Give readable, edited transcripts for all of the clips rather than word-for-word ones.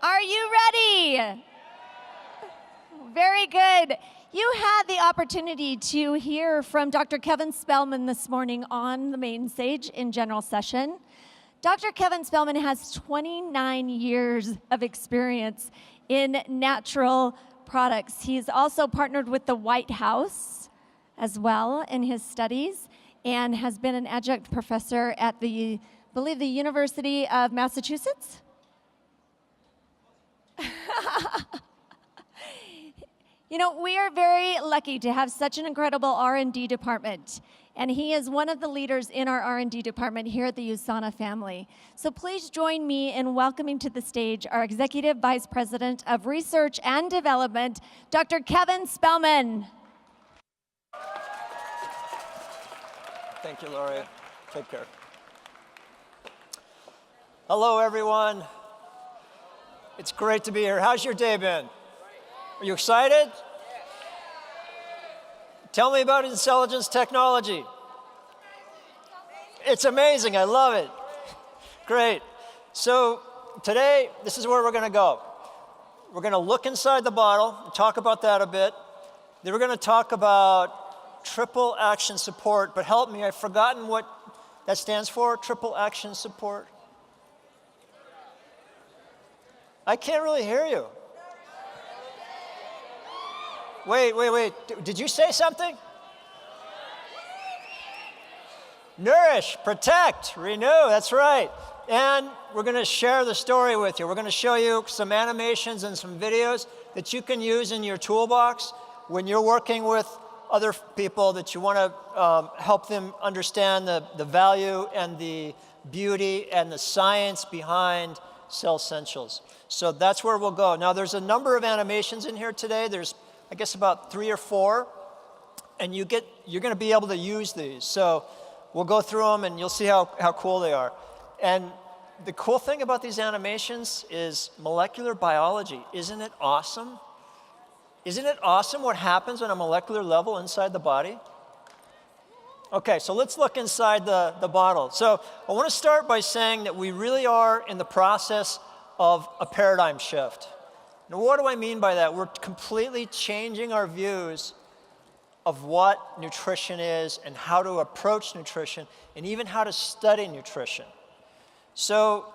Are you ready? Very good. You had the opportunity to hear from Dr. Kevin Spelman this morning on the main stage in general session. Dr. Kevin Spelman has 29 years of experience in natural products. He's also partnered with the White House as well in his studies and has been an adjunct professor at the, I believe, the University of Massachusetts. You know, we are very lucky to have such an incredible R&D department, and he is one of the leaders in our R&D department here at the USANA family. So please join me in welcoming to the stage our Executive Vice President of Research and Development, Dr. Kevin Spelman. Thank you, Lori. Take care. Hello, everyone. It's great to be here. How's your day been? Are you excited? Tell me about intelligence technology. It's amazing. I love it. Great. So today, this is where we're going to go. We're going to look inside the bottle, talk about that a bit. Then we're going to talk about triple action support. But help me, I've forgotten what that stands for, triple action support. I can't really hear you. Wait. Did you say something? Nourish, protect, renew, that's right. And we're going to share the story with you. We're going to show you some animations and some videos that you can use in your toolbox when you're working with other people that you want to help them understand the value and the beauty and the science behind CellSentials. So that's where we'll go. Now, there's a number of animations in here today. There's, I guess, about 3 or 4, and you're going to be able to use these. So we'll go through them, and you'll see how cool they are. And the cool thing about these animations is molecular biology. Isn't it awesome? Isn't it awesome what happens on a molecular level inside the body? Okay, so let's look inside the bottle. So I want to start by saying that we really are in the process of a paradigm shift. Now, what do I mean by that? We're completely changing our views of what nutrition is and how to approach nutrition and even how to study nutrition. So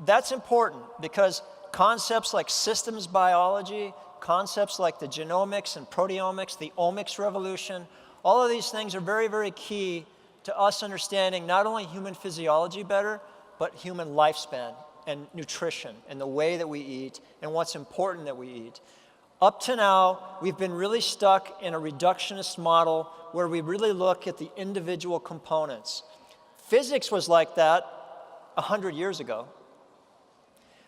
that's important because concepts like systems biology, concepts like the genomics and proteomics, the omics revolution, all of these things are very, very key to us understanding not only human physiology better, but human lifespan and nutrition and the way that we eat and what's important that we eat. Up to now, we've been really stuck in a reductionist model where we really look at the individual components. Physics was like that 100 years ago.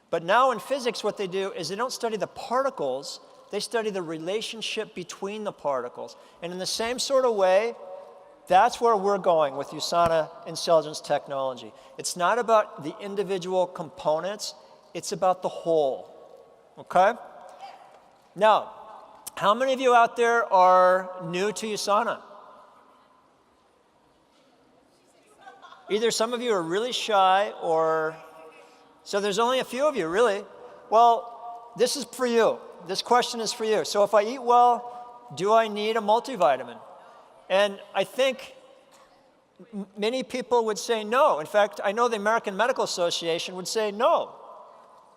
But now in physics, what they do is they don't study the particles, they study the relationship between the particles. And in the same sort of way, that's where we're going with USANA intelligence technology. It's not about the individual components, it's about the whole, okay? Now, how many of you out there are new to USANA? Either some of you are really shy or, so there's only a few of you, really. Well, this is for you. This question is for you. So if I eat well, do I need a multivitamin? And I think many people would say no. In fact, I know the American Medical Association would say no.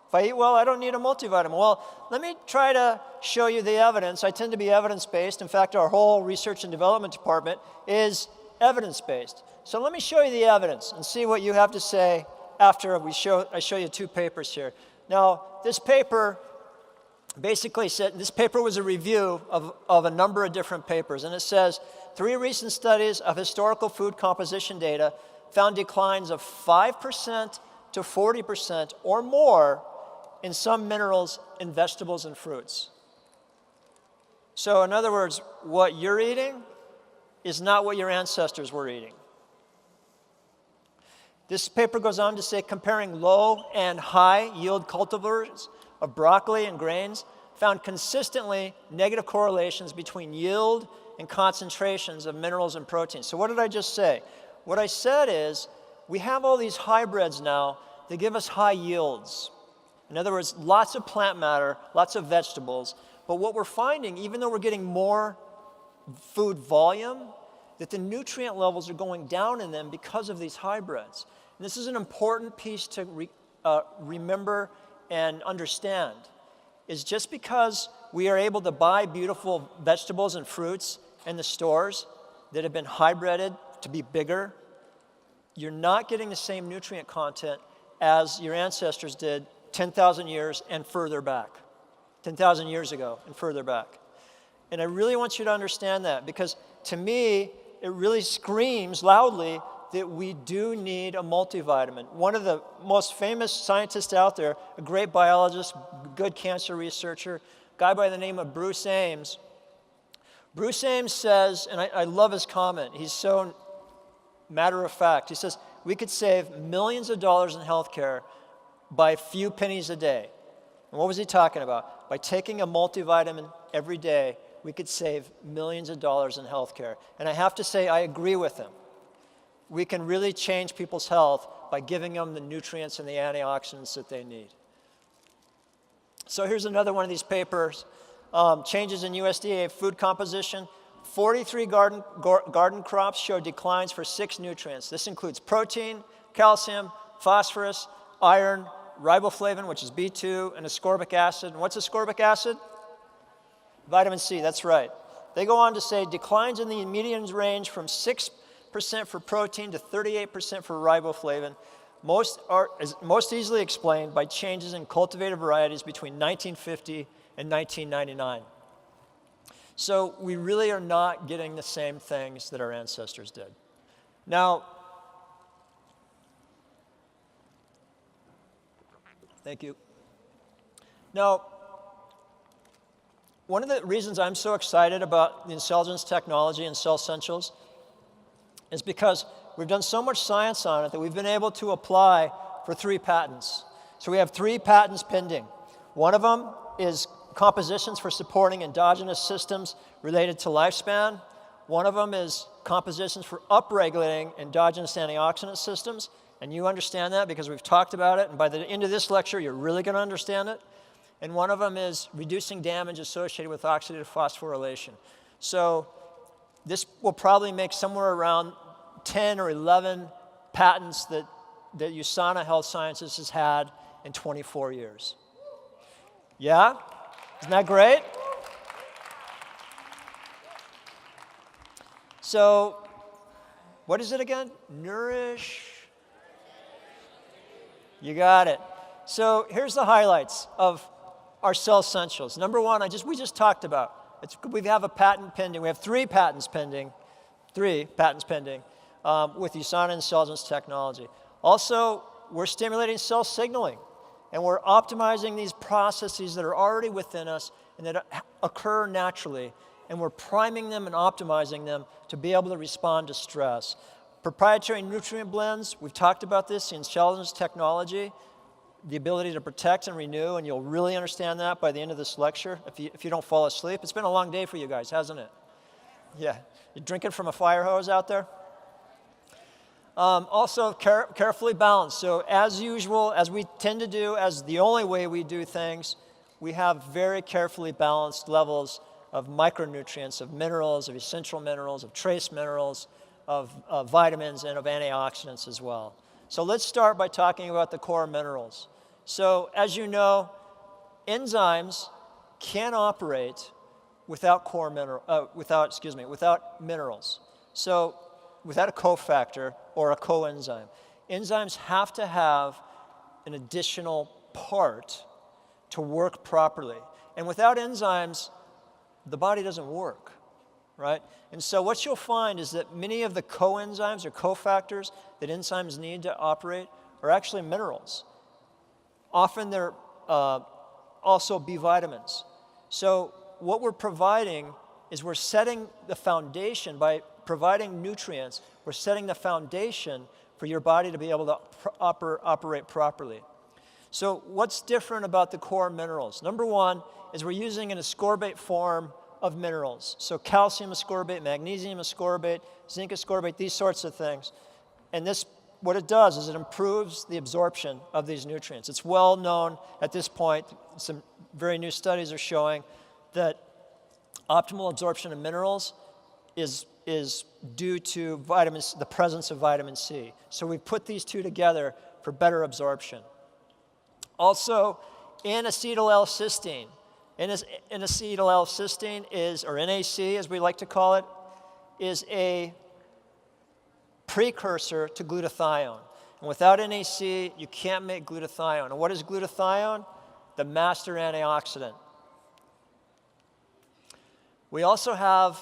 If I eat well, I don't need a multivitamin. Well, let me try to show you the evidence. I tend to be evidence-based. In fact, our whole research and development department is evidence-based. So let me show you the evidence and see what you have to say after I show you 2 papers here. Now, this paper basically said, this paper was a review of a number of different papers, and it says, 3 recent studies of historical food composition data found declines of 5% to 40% or more in some minerals in vegetables and fruits. So in other words, what you're eating is not what your ancestors were eating. This paper goes on to say comparing low and high yield cultivars of broccoli and grains found consistently negative correlations between yield and concentrations of minerals and proteins. So what did I just say? What I said is we have all these hybrids now that give us high yields. In other words, lots of plant matter, lots of vegetables. But what we're finding, even though we're getting more food volume, that the nutrient levels are going down in them because of these hybrids. And this is an important piece to remember and understand, is just because we are able to buy beautiful vegetables and fruits in the stores that have been hybrided to be bigger, you're not getting the same nutrient content as your ancestors did 10,000 years and further back. 10,000 years ago and further back. And I really want you to understand that, because to me, it really screams loudly that we do need a multivitamin. One of the most famous scientists out there, a great biologist, good cancer researcher, a guy by the name of Bruce Ames. Bruce Ames says, and I love his comment, he's so matter of fact, he says, we could save millions of dollars in healthcare by a few pennies a day. And what was he talking about? By taking a multivitamin every day, we could save millions of dollars in healthcare. And I have to say, I agree with him. We can really change people's health by giving them the nutrients and the antioxidants that they need. So here's another one of these papers. Changes in USDA food composition. 43 garden crops show declines for 6 nutrients. This includes protein, calcium, phosphorus, iron, riboflavin, which is B2, and ascorbic acid. And what's ascorbic acid? Vitamin C, that's right. They go on to say declines in the median range from 6% for protein to 38% for riboflavin. Is most easily explained by changes in cultivated varieties between 1950 and 1999. So we really are not getting the same things that our ancestors did. Now, thank you. Now, one of the reasons I'm so excited about the intelligence technology and CellSentials is because we've done so much science on it that we've been able to apply for 3 patents. So we have 3 patents pending. One of them is compositions for supporting endogenous systems related to lifespan. One of them is compositions for upregulating endogenous antioxidant systems. And you understand that because we've talked about it. And by the end of this lecture, you're really going to understand it. And one of them is reducing damage associated with oxidative phosphorylation. So this will probably make somewhere around 10 or 11 patents that USANA Health Sciences has had in 24 years. Yeah? Isn't that great? So, what is it again? Nourish. You got it. So here's the highlights of our CellSentials. Number one, we just talked about. We have a patent pending. We have 3 patents pending. 3 patents pending with USANA Intelligence Technology. Also, we're stimulating cell signaling. And we're optimizing these processes that are already within us and that occur naturally. And we're priming them and optimizing them to be able to respond to stress. Proprietary nutrient blends, we've talked about this, the intelligence technology, the ability to protect and renew, and you'll really understand that by the end of this lecture if you don't fall asleep. It's been a long day for you guys, hasn't it? Yeah. You drinking from a fire hose out there? Also, carefully balanced. So as usual, as we tend to do, as the only way we do things, we have very carefully balanced levels of micronutrients, of minerals, of essential minerals, of trace minerals, of vitamins, and of antioxidants as well. So let's start by talking about the core minerals. So as you know, enzymes can't operate without without minerals. So without a cofactor or a coenzyme. Enzymes have to have an additional part to work properly. And without enzymes, the body doesn't work, right? And so what you'll find is that many of the coenzymes or cofactors that enzymes need to operate are actually minerals. Often they're also B vitamins. So what we're providing is we're setting the foundation by providing nutrients. We're setting the foundation for your body to be able to operate properly. So what's different about the core minerals? Number one is we're using an ascorbate form of minerals. So calcium ascorbate, magnesium ascorbate, zinc ascorbate, these sorts of things. And this what it does is it improves the absorption of these nutrients. It's well known at this point, some very new studies are showing that optimal absorption of minerals is due to the presence of vitamin C. So we put these two together for better absorption. Also, N-acetyl-L-cysteine. N-acetyl-L-cysteine is, or NAC as we like to call it, is a precursor to glutathione. And without NAC, you can't make glutathione. And what is glutathione? The master antioxidant. We also have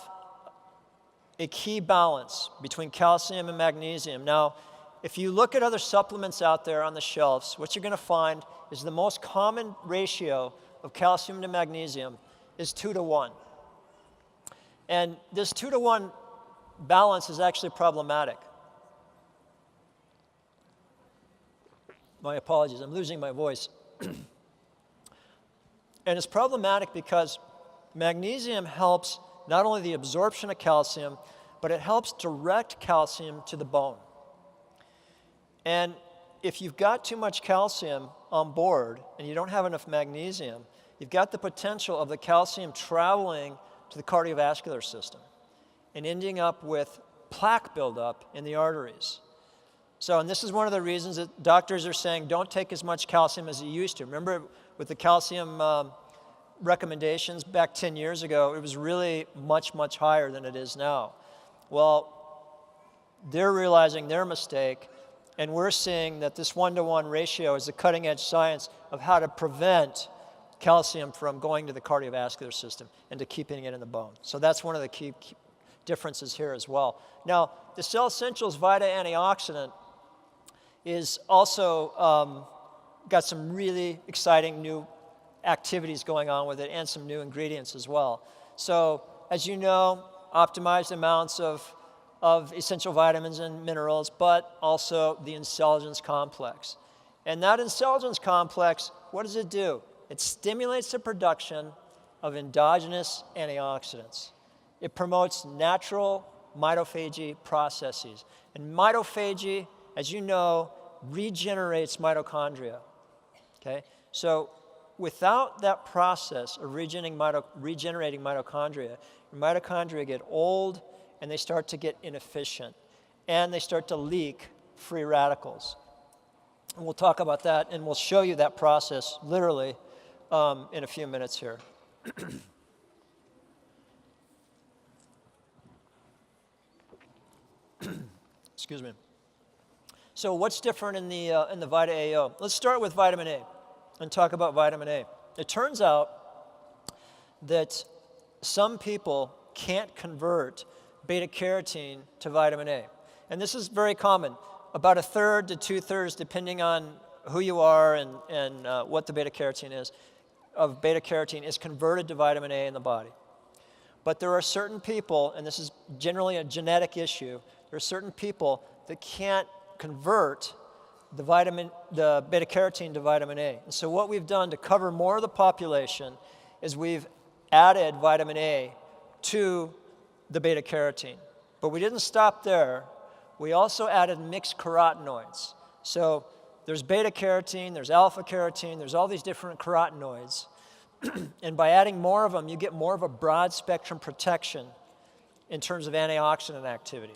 a key balance between calcium and magnesium. Now, if you look at other supplements out there on the shelves, what you're going to find is the most common ratio of calcium to magnesium is 2-to-1. And this 2-to-1 balance is actually problematic. My apologies, I'm losing my voice. And it's problematic because magnesium helps not only the absorption of calcium, but it helps direct calcium to the bone. And if you've got too much calcium on board and you don't have enough magnesium, you've got the potential of the calcium traveling to the cardiovascular system and ending up with plaque buildup in the arteries. So, and this is one of the reasons that doctors are saying don't take as much calcium as you used to. Remember with the calcium recommendations back 10 years ago, it was really much, much higher than it is now. Well, they're realizing their mistake, and we're seeing that this 1-to-1 ratio is the cutting edge science of how to prevent calcium from going to the cardiovascular system and to keeping it in the bone. So that's one of the key differences here as well. Now, the CellSentials Vita Antioxidant is also got some really exciting new activities going on with it and some new ingredients as well. So, as you know, optimized amounts of essential vitamins and minerals, but also the intelligence complex. And that intelligence complex, what does it do? It stimulates the production of endogenous antioxidants. It promotes natural mitophagy processes. And mitophagy, as you know, regenerates mitochondria. Okay? So without that process of regenerating mitochondria, your mitochondria get old and they start to get inefficient and they start to leak free radicals. And we'll talk about that and we'll show you that process literally in a few minutes here. Excuse me. So what's different in the Vita AO? Let's start with vitamin A and talk about vitamin A. It turns out that some people can't convert beta carotene to vitamin A. And this is very common. About 1/3 to 2/3, depending on who you are and what the beta carotene is, of beta carotene is converted to vitamin A in the body. But there are certain people, and this is generally a genetic issue, there are certain people that can't convert the beta carotene to vitamin A. And so what we've done to cover more of the population is we've added vitamin A to the beta carotene. But we didn't stop there. We also added mixed carotenoids. So there's beta carotene, there's alpha carotene, there's all these different carotenoids. And by adding more of them, you get more of a broad spectrum protection in terms of antioxidant activity.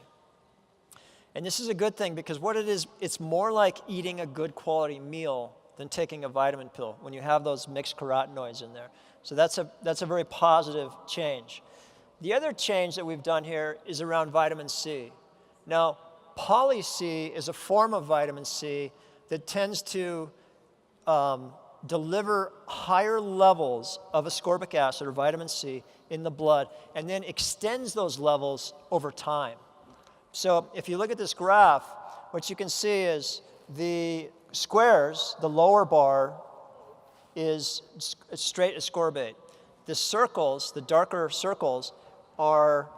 And this is a good thing because what it is, it's more like eating a good quality meal than taking a vitamin pill when you have those mixed carotenoids in there. So that's a very positive change. The other change that we've done here is around vitamin C. Now, poly C is a form of vitamin C that tends to deliver higher levels of ascorbic acid or vitamin C in the blood and then extends those levels over time. So if you look at this graph, what you can see is the squares, the lower bar is straight ascorbate. The circles, the darker circles, are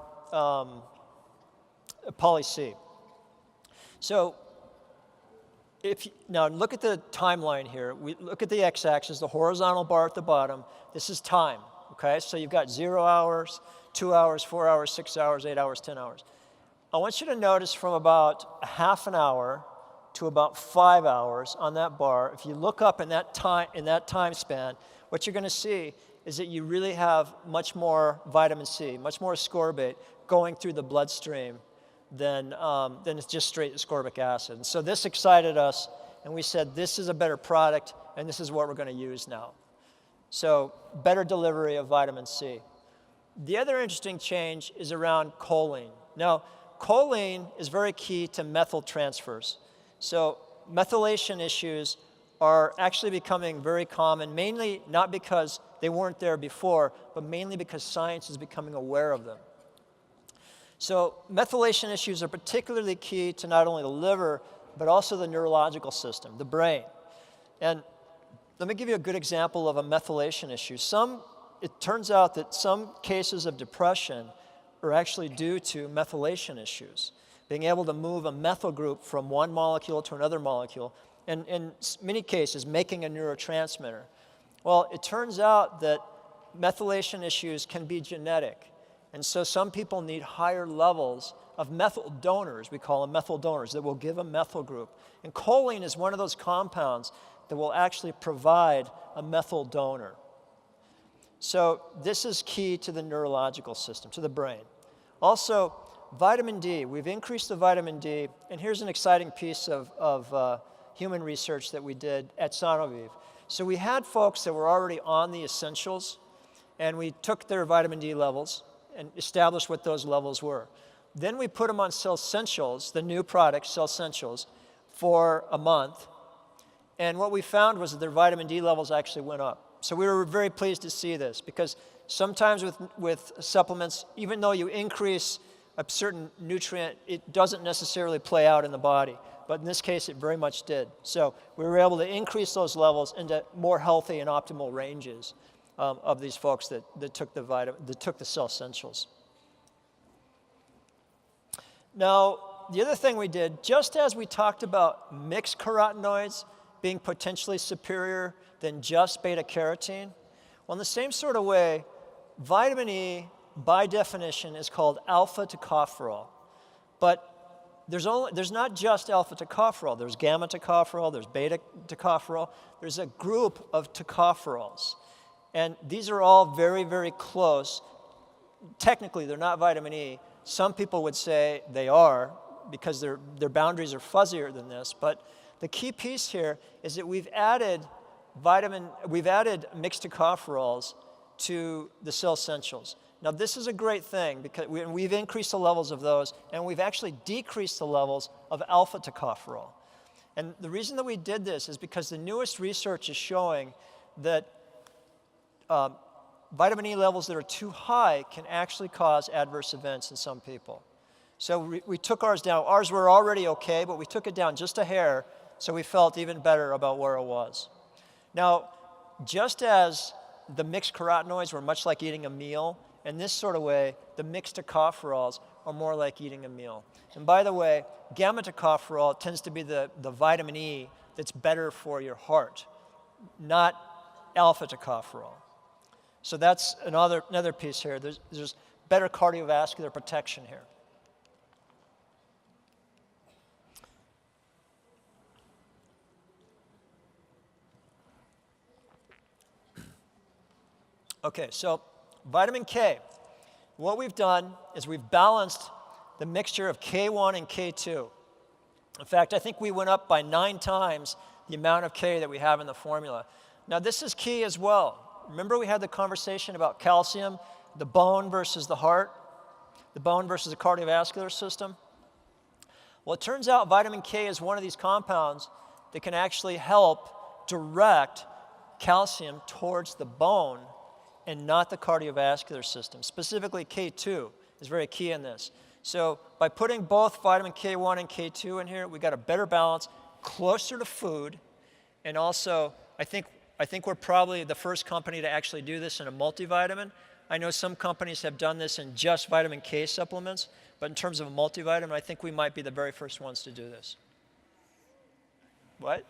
poly C. So now look at the timeline here. We look at the x-axis, the horizontal bar at the bottom. This is time, okay? So you've got 0 hours, 2 hours, 4 hours, 6 hours, 8 hours, 10 hours. I want you to notice from about a half an hour to about 5 hours on that bar. If you look up in that time span, what you're going to see is that you really have much more vitamin C, much more ascorbate going through the bloodstream than it's just straight ascorbic acid. And so this excited us, and we said, this is a better product, and this is what we're going to use now. So better delivery of vitamin C. The other interesting change is around choline. Now, choline is very key to methyl transfers. So methylation issues are actually becoming very common, mainly not because they weren't there before, but mainly because science is becoming aware of them. So methylation issues are particularly key to not only the liver, but also the neurological system, the brain. And let me give you a good example of a methylation issue. It turns out that some cases of depression are actually due to methylation issues, being able to move a methyl group from one molecule to another molecule, and in many cases, making a neurotransmitter. Well, it turns out that methylation issues can be genetic. And so some people need higher levels of methyl donors, we call them methyl donors, that will give a methyl group. And choline is one of those compounds that will actually provide a methyl donor. So this is key to the neurological system, to the brain. Also, vitamin D. We've increased the vitamin D, and here's an exciting piece of human research that we did at Sanoviv. So we had folks that were already on the essentials, and we took their vitamin D levels and established what those levels were. Then we put them on CellSentials, the new product, CellSentials, for a month. And what we found was that their vitamin D levels actually went up. So we were very pleased to see this, because sometimes with supplements, even though you increase a certain nutrient, it doesn't necessarily play out in the body. But in this case, it very much did. So we were able to increase those levels into more healthy and optimal ranges of these folks that took the CellSentials. Now, the other thing we did, just as we talked about mixed carotenoids being potentially superior than just beta-carotene, well, in the same sort of way, vitamin E, by definition, is called alpha-tocopherol. But there's not just alpha-tocopherol. There's gamma-tocopherol, there's beta-tocopherol. There's a group of tocopherols. And these are all very, very close. Technically, they're not vitamin E. Some people would say they are, because their boundaries are fuzzier than this. But the key piece here is that we've added mixed tocopherols to the CellSentials. Now, this is a great thing, because we've increased the levels of those, and we've actually decreased the levels of alpha-tocopherol. And the reason that we did this is because the newest research is showing that vitamin E levels that are too high can actually cause adverse events in some people. So we took ours down. Ours were already okay, but we took it down just a hair, so we felt even better about where it was. Now, just as the mixed carotenoids were much like eating a meal, in this sort of way, the mixed tocopherols are more like eating a meal. And by the way, gamma-tocopherol tends to be the vitamin E that's better for your heart, not alpha-tocopherol. So that's another piece here. There's better cardiovascular protection here. Okay, so vitamin K. What we've done is we've balanced the mixture of K1 and K2. In fact, I think we went up by 9 times the amount of K that we have in the formula. Now, this is key as well. Remember we had the conversation about calcium, the bone versus the heart, the bone versus the cardiovascular system? Well, it turns out vitamin K is one of these compounds that can actually help direct calcium towards the bone and not the cardiovascular system. Specifically, K2 is very key in this. So by putting both vitamin K1 and K2 in here, we got a better balance, closer to food, and also I think we're probably the first company to actually do this in a multivitamin. I know some companies have done this in just vitamin K supplements, but in terms of a multivitamin, I think we might be the very first ones to do this. What?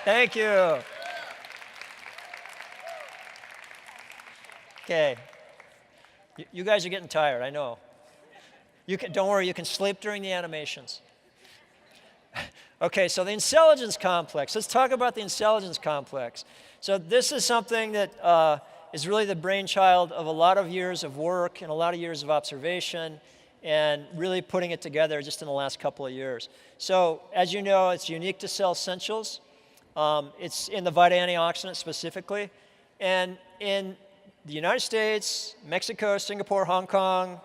Thank you. Okay. You guys are getting tired, I know. Don't worry, you can sleep during the animations. Okay, so the intelligence complex. Let's talk about the intelligence complex. So this is something that is really the brainchild of a lot of years of work and a lot of years of observation and really putting it together just in the last couple of years. So as you know, it's unique to CellSentials. It's in the Vita antioxidant specifically. And in the United States, Mexico, Singapore, Hong Kong,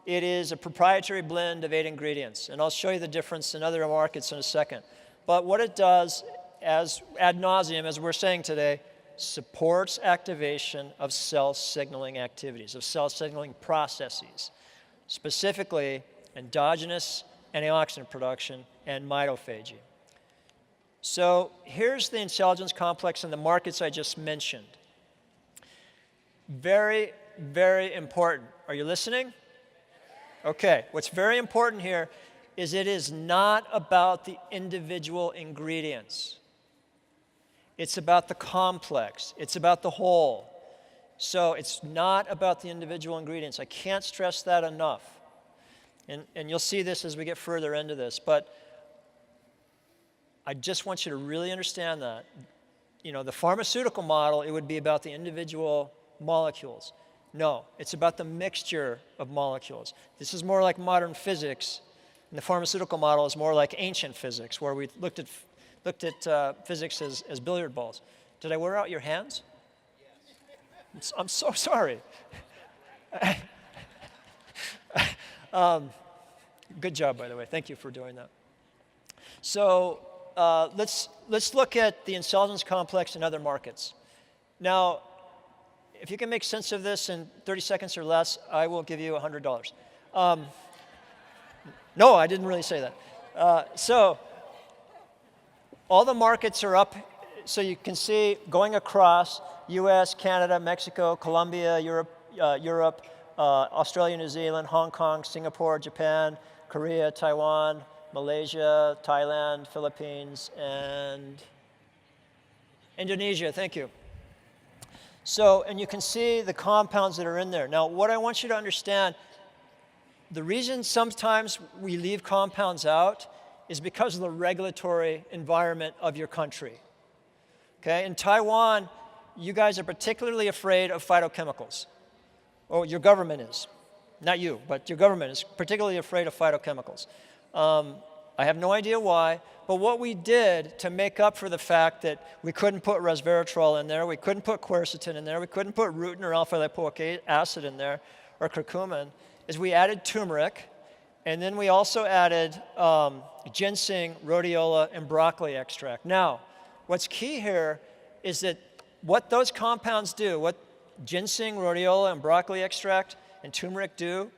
it is a proprietary blend of 8 ingredients. And I'll show you the difference in other markets in a second. But what it does, as ad nauseum, as we're saying today, supports activation of cell signaling activities, of cell signaling processes, specifically endogenous antioxidant production and mitophagy. So here's the intelligence complex in the markets I just mentioned. Very, very important. Are you listening? Okay, what's very important here is it is not about the individual ingredients. It's about the complex. It's about the whole. So it's not about the individual ingredients. I can't stress that enough. And you'll see this as we get further into this. But I just want you to really understand that. You know, the pharmaceutical model, it would be about the individual molecules. No, it's about the mixture of molecules. This is more like modern physics, and the pharmaceutical model is more like ancient physics, where we looked at physics as billiard balls. Did I wear out your hands? Yes. I'm so sorry. Good job, by the way. Thank you for doing that. So let's look at the intelligence complex in other markets. Now, if you can make sense of this in 30 seconds or less, I will give you $100. No, I didn't really say that. So all the markets are up, so you can see going across US, Canada, Mexico, Colombia, Europe, Australia, New Zealand, Hong Kong, Singapore, Japan, Korea, Taiwan, Malaysia, Thailand, Philippines, and Indonesia. Thank you. So, and you can see the compounds that are in there. Now, what I want you to understand, the reason sometimes we leave compounds out is because of the regulatory environment of your country. Okay, in Taiwan, you guys are particularly afraid of phytochemicals. Or your government is. Not you, but your government is particularly afraid of phytochemicals. I have no idea why, but what we did to make up for the fact that we couldn't put resveratrol in there, we couldn't put quercetin in there, we couldn't put rutin or alpha-lipoic acid in there, or curcumin, is we added turmeric, and then we also added ginseng, rhodiola, and broccoli extract. Now, what's key here is that what those compounds do, what ginseng, rhodiola, and broccoli extract and turmeric do,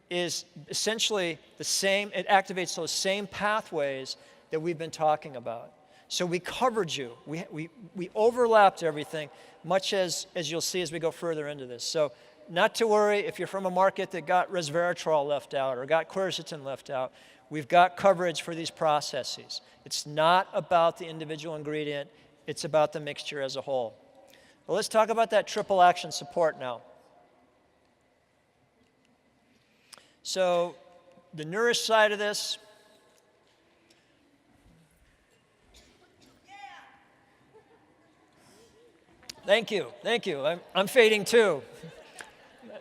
is essentially the same, it activates those same pathways that we've been talking about. So we covered you. We overlapped everything, much as you'll see as we go further into this. So not to worry if you're from a market that got resveratrol left out or got quercetin left out. We've got coverage for these processes. It's not about the individual ingredient. It's about the mixture as a whole. Well, let's talk about that triple action support now. So the Nourish side of this, thank you. I'm fading too.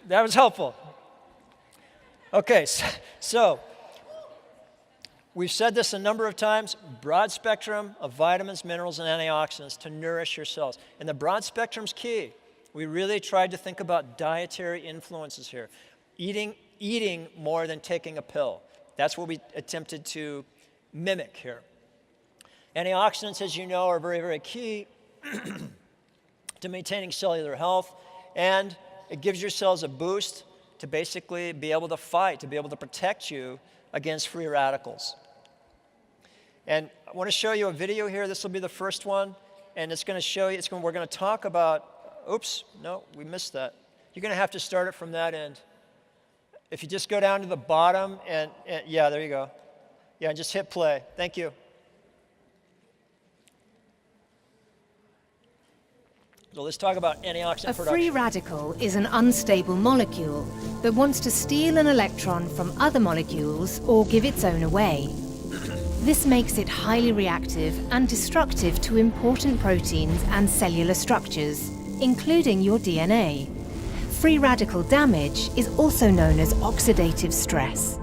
That was helpful. Okay, so we've said this a number of times, broad spectrum of vitamins, minerals, and antioxidants to nourish your cells. And the broad spectrum's key. We really tried to think about dietary influences here. Eating more than taking a pill. That's what we attempted to mimic here. Antioxidants, as you know, are very, very key to maintaining cellular health, and it gives your cells a boost to basically be able to fight, to be able to protect you against free radicals. And I want to show you a video here. This will be the first one, and it's going to show you, we're going to talk about, oops, no, we missed that. You're going to have to start it from that end. If you just go down to the bottom and yeah, there you go. Yeah, and just hit play. Thank you. So let's talk about antioxidant production. A free radical is an unstable molecule that wants to steal an electron from other molecules or give its own away. This makes it highly reactive and destructive to important proteins and cellular structures, including your DNA. Free radical damage is also known as oxidative stress.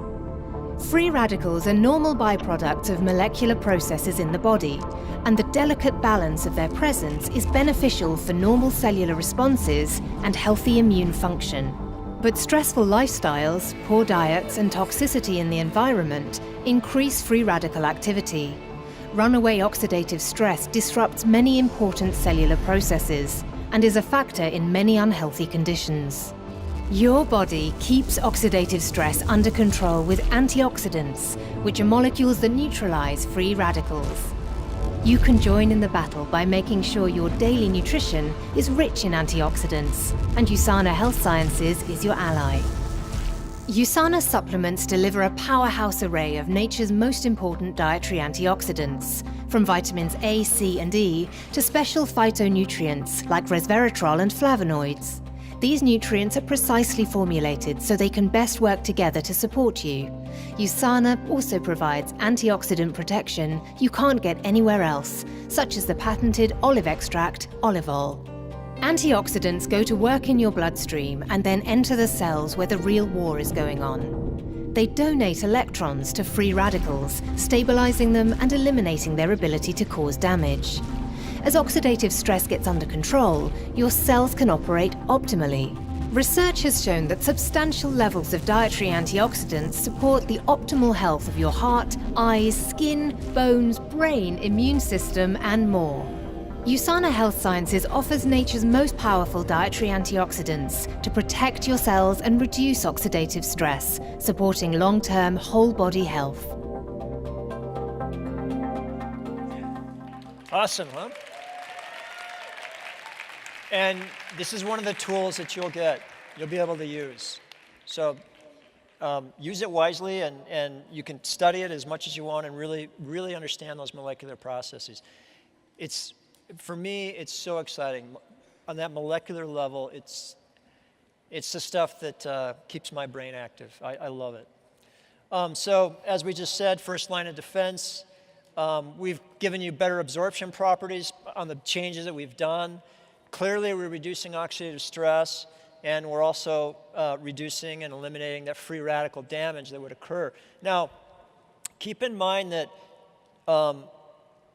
Free radicals are normal byproducts of molecular processes in the body, and the delicate balance of their presence is beneficial for normal cellular responses and healthy immune function. But stressful lifestyles, poor diets, and toxicity in the environment increase free radical activity. Runaway oxidative stress disrupts many important cellular processes and is a factor in many unhealthy conditions. Your body keeps oxidative stress under control with antioxidants, which are molecules that neutralize free radicals. You can join in the battle by making sure your daily nutrition is rich in antioxidants, and USANA Health Sciences is your ally. USANA supplements deliver a powerhouse array of nature's most important dietary antioxidants, from vitamins A, C, and E to special phytonutrients like resveratrol and flavonoids. These nutrients are precisely formulated so they can best work together to support you. USANA also provides antioxidant protection you can't get anywhere else, such as the patented olive extract, Olivol. Antioxidants go to work in your bloodstream and then enter the cells where the real war is going on. They donate electrons to free radicals, stabilizing them and eliminating their ability to cause damage. As oxidative stress gets under control, your cells can operate optimally. Research has shown that substantial levels of dietary antioxidants support the optimal health of your heart, eyes, skin, bones, brain, immune system, and more. USANA Health Sciences offers nature's most powerful dietary antioxidants to protect your cells and reduce oxidative stress, supporting long-term whole-body health. Awesome, huh? And this is one of the tools that you'll be able to use. So use it wisely, and you can study it as much as you want and really understand those molecular processes. For me, it's so exciting. On that molecular level, it's the stuff that keeps my brain active. I love it. So as we just said, first line of defense, we've given you better absorption properties on the changes that we've done. Clearly, we're reducing oxidative stress, and we're also reducing and eliminating that free radical damage that would occur. Now, keep in mind that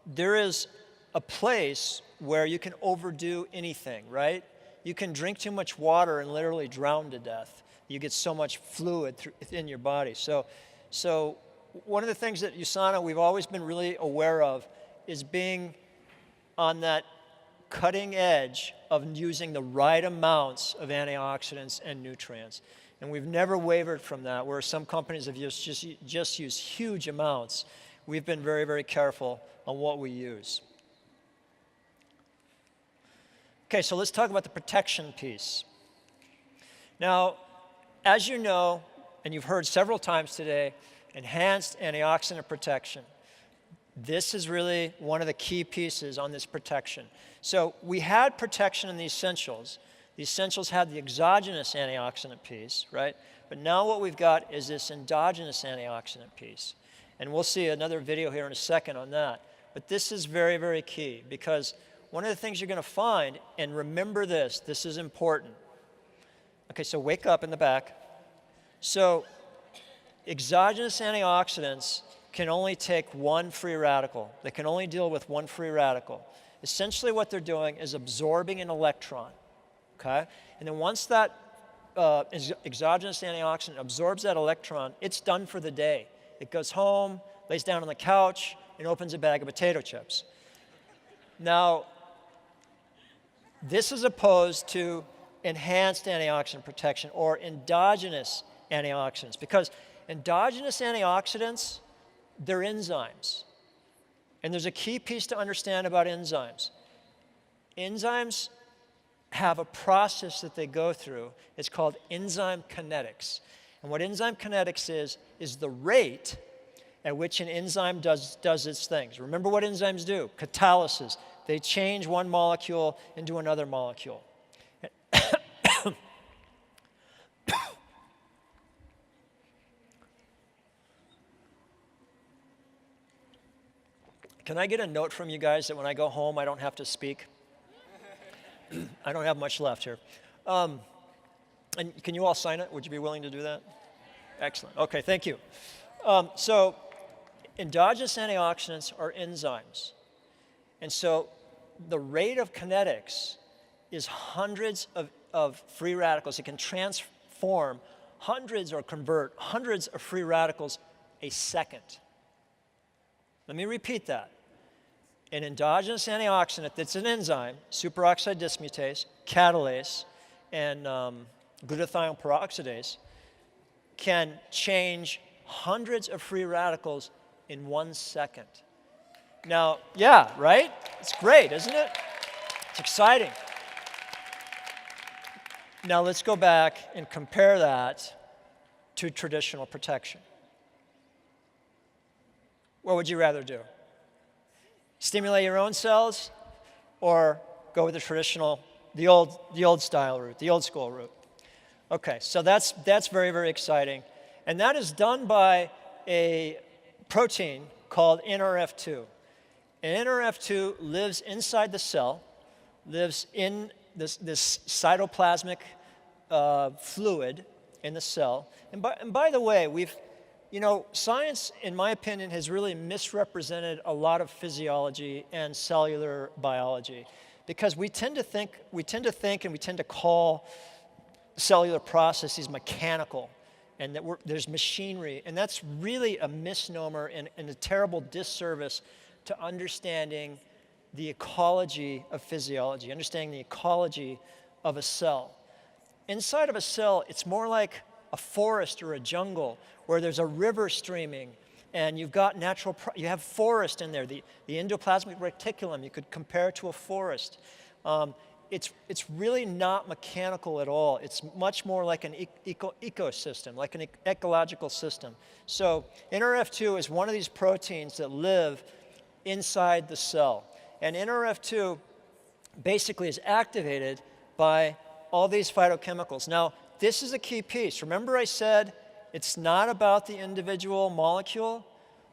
there is a place where you can overdo anything, right? You can drink too much water and literally drown to death. You get so much fluid in your body. So one of the things that USANA we've always been really aware of is being on that cutting edge of using the right amounts of antioxidants and nutrients. And we've never wavered from that, where some companies have just used huge amounts. We've been very, very careful on what we use. Okay, so let's talk about the protection piece. Now, as you know, and you've heard several times today, enhanced antioxidant protection. This is really one of the key pieces on this protection. So we had protection in the essentials. The essentials had the exogenous antioxidant piece, right? But now what we've got is this endogenous antioxidant piece. And we'll see another video here in a second on that. But this is very, very key, because one of the things you're going to find, and remember this is important. Okay, so wake up in the back. So exogenous antioxidants can only take one free radical. They can only deal with one free radical. Essentially what they're doing is absorbing an electron, okay? And then once that exogenous antioxidant absorbs that electron, it's done for the day. It goes home, lays down on the couch, and opens a bag of potato chips. Now, this is opposed to enhanced antioxidant protection or endogenous antioxidants, because endogenous antioxidants, they're enzymes. And there's a key piece to understand about enzymes. Enzymes have a process that they go through. It's called enzyme kinetics. And what enzyme kinetics is the rate at which an enzyme does its things. Remember what enzymes do? Catalysis. They change one molecule into another molecule. Can I get a note from you guys that when I go home, I don't have to speak? I don't have much left here. And can you all sign it? Would you be willing to do that? Excellent. Okay, thank you. So endogenous antioxidants are enzymes. And so the rate of kinetics is hundreds of free radicals. It can transform hundreds or convert hundreds of free radicals a second. Let me repeat that. An endogenous antioxidant that's an enzyme, superoxide dismutase, catalase, and glutathione peroxidase, can change hundreds of free radicals in 1 second. Now, yeah, right? It's great, isn't it? It's exciting. Now let's go back and compare that to traditional protection. What would you rather do? Stimulate your own cells or go with the traditional, the old style route, the old school route? Okay, so that's very, very exciting. And that is done by a protein called NRF2. And NRF2 lives inside the cell, lives in this cytoplasmic fluid in the cell. And by the way, science, in my opinion, has really misrepresented a lot of physiology and cellular biology, because we tend to think and we tend to call cellular processes mechanical, and that there's machinery, and that's really a misnomer and a terrible disservice to understanding the ecology of physiology, understanding the ecology of a cell. Inside of a cell, it's more like a forest or a jungle where there's a river streaming, and you've got you have forest in there. The endoplasmic reticulum, you could compare to a forest. It's really not mechanical at all. It's much more like an ecosystem, like an ecological system. So NRF2 is one of these proteins that live inside the cell. And NRF2 basically is activated by all these phytochemicals. Now, this is a key piece. Remember I said it's not about the individual molecule?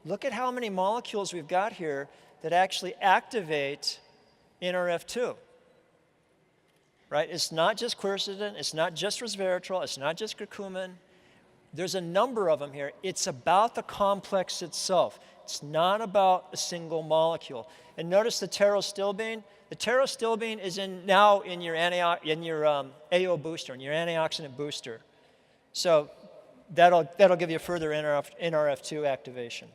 Look at how many molecules we've got here that actually activate NRF2. Right? It's not just quercetin, it's not just resveratrol, it's not just curcumin. There's a number of them here. It's about the complex itself. It's not about a single molecule. And notice the pterostilbene. The pterostilbene is now in your AO booster, in your antioxidant booster. So that'll give you further NRF2 activation.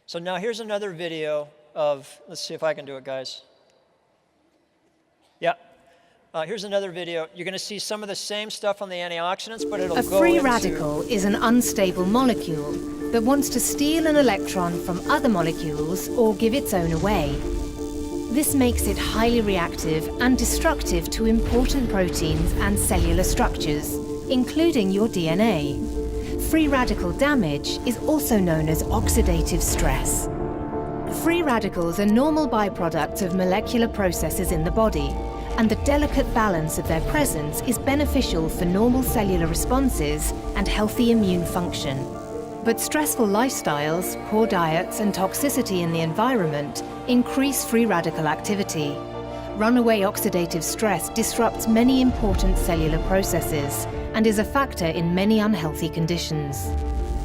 So now here's another video of, let's see if I can do it, guys. Yeah. Here's another video. You're going to see some of the same stuff on the antioxidants, but it'll go A free radical is an unstable molecule that wants to steal an electron from other molecules or give its own away. This makes it highly reactive and destructive to important proteins and cellular structures, including your DNA. Free radical damage is also known as oxidative stress. Free radicals are normal byproducts of molecular processes in the body, and the delicate balance of their presence is beneficial for normal cellular responses and healthy immune function. But stressful lifestyles, poor diets, and toxicity in the environment increase free radical activity. Runaway oxidative stress disrupts many important cellular processes and is a factor in many unhealthy conditions.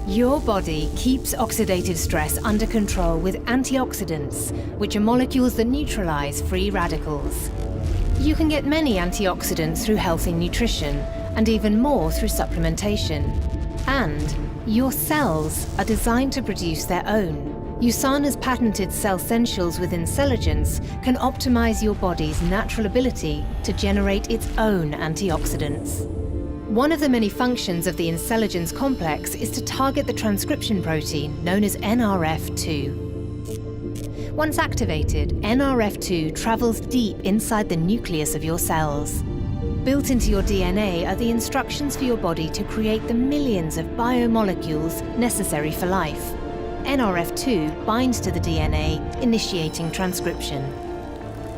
Your body keeps oxidative stress under control with antioxidants, which are molecules that neutralize free radicals. You can get many antioxidants through healthy nutrition, and even more through supplementation. And your cells are designed to produce their own. USANA's patented CellSentials with InCelligence can optimize your body's natural ability to generate its own antioxidants. One of the many functions of the InCelligence complex is to target the transcription protein known as NRF2. Once activated, NRF2 travels deep inside the nucleus of your cells. Built into your DNA are the instructions for your body to create the millions of biomolecules necessary for life. NRF2 binds to the DNA, initiating transcription.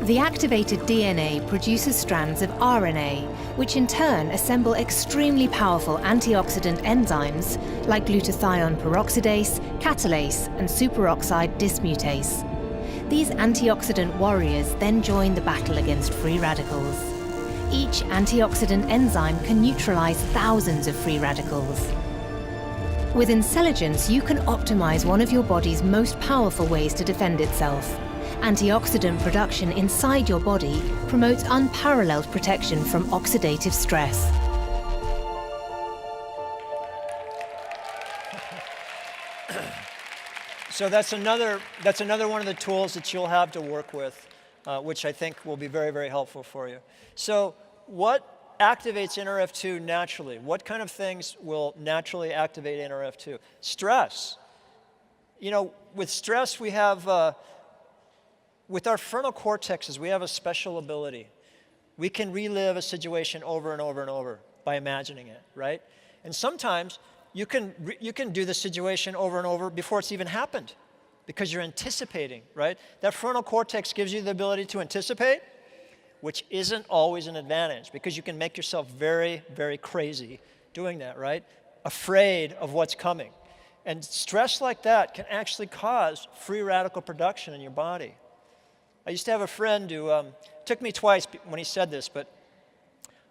The activated DNA produces strands of RNA, which in turn assemble extremely powerful antioxidant enzymes like glutathione peroxidase, catalase, and superoxide dismutase. These antioxidant warriors then join the battle against free radicals. Each antioxidant enzyme can neutralize thousands of free radicals. With CellSentials, you can optimize one of your body's most powerful ways to defend itself. Antioxidant production inside your body promotes unparalleled protection from oxidative stress. So that's another one of the tools that you'll have to work with, which I think will be very, very helpful for you. So what activates NRF2 naturally? What kind of things will naturally activate NRF2? Stress. You know, with stress, we have, with our frontal cortexes, we have a special ability. We can relive a situation over and over and over by imagining it, right? And sometimes you can do the situation over and over before it's even happened because you're anticipating, right? That frontal cortex gives you the ability to anticipate, which isn't always an advantage because you can make yourself very, very crazy doing that, right? Afraid of what's coming. And stress like that can actually cause free radical production in your body. I used to have a friend who took me twice when he said this, but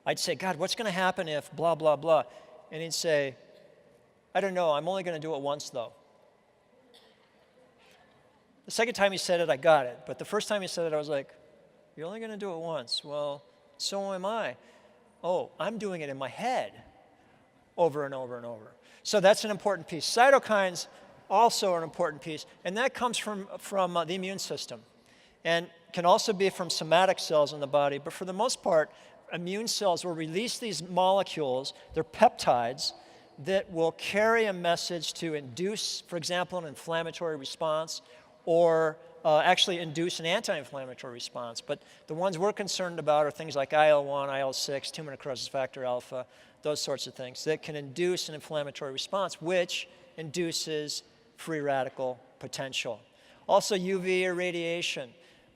I'd say, God, what's going to happen if blah, blah, blah? And he'd say, I don't know, I'm only going to do it once, though. The second time he said it, I got it. But the first time he said it, I was like, you're only going to do it once. Well, so am I. Oh, I'm doing it in my head over and over and over. So that's an important piece. Cytokines also are an important piece, and that comes from the immune system and can also be from somatic cells in the body. But for the most part, immune cells will release these molecules, they're peptides, that will carry a message to induce, for example, an inflammatory response or actually induce an anti-inflammatory response. But the ones we're concerned about are things like IL-1, IL-6, tumor necrosis factor alpha, those sorts of things that can induce an inflammatory response, which induces free radical potential. Also UV irradiation.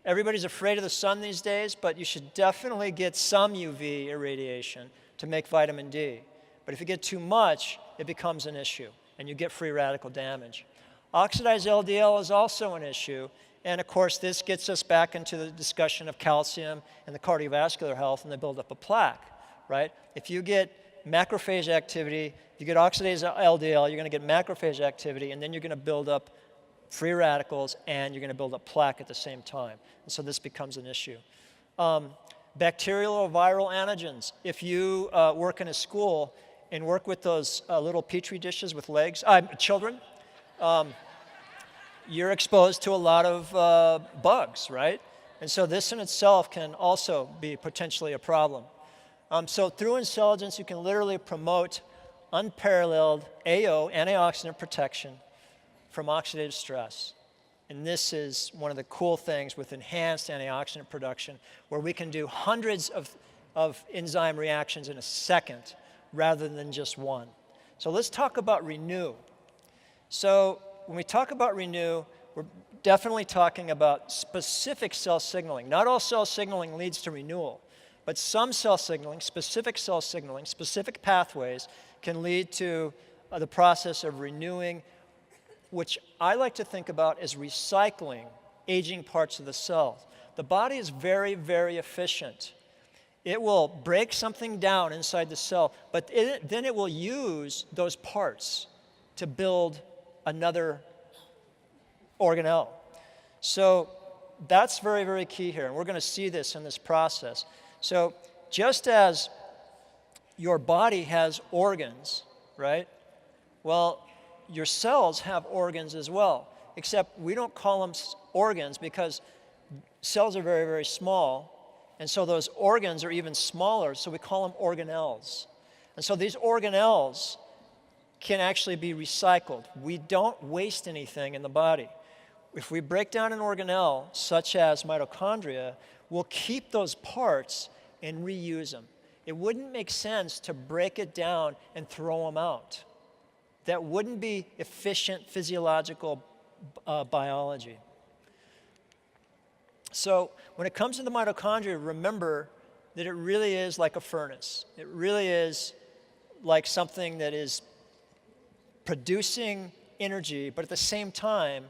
Everybody's afraid of the sun these days, but you should definitely get some UV irradiation to make vitamin D. But if you get too much, it becomes an issue, and you get free radical damage. Oxidized LDL is also an issue, and of course, this gets us back into the discussion of calcium and the cardiovascular health and the buildup of plaque, right? If you get macrophage activity, if you get oxidized LDL, you're going to get macrophage activity, and then you're going to build up free radicals, and you're going to build up plaque at the same time. And so this becomes an issue. Bacterial or viral antigens. If you work in a school and work with those little petri dishes with legs, children, you're exposed to a lot of bugs, right? And so this in itself can also be potentially a problem. So through intelligence, you can literally promote unparalleled AO, antioxidant protection, from oxidative stress. And this is one of the cool things with enhanced antioxidant production, where we can do hundreds of enzyme reactions in a second rather than just one. So let's talk about renew. So when we talk about renew, we're definitely talking about specific cell signaling. Not all cell signaling leads to renewal, but some cell signaling, specific pathways can lead to the process of renewing, which I like to think about as recycling aging parts of the cell. The body is very, very efficient. It will break something down inside the cell, but then it will use those parts to build another organelle. So that's very, very key here, and we're going to see this in this process. So just as your body has organs, right? Well, your cells have organs as well, except we don't call them organs because cells are very, very small, and so those organs are even smaller, so we call them organelles. And so these organelles can actually be recycled. We don't waste anything in the body. If we break down an organelle, such as mitochondria, we'll keep those parts and reuse them. It wouldn't make sense to break it down and throw them out. That wouldn't be efficient physiological biology. So when it comes to the mitochondria, remember that it really is like a furnace. It really is like something that is producing energy, but at the same time,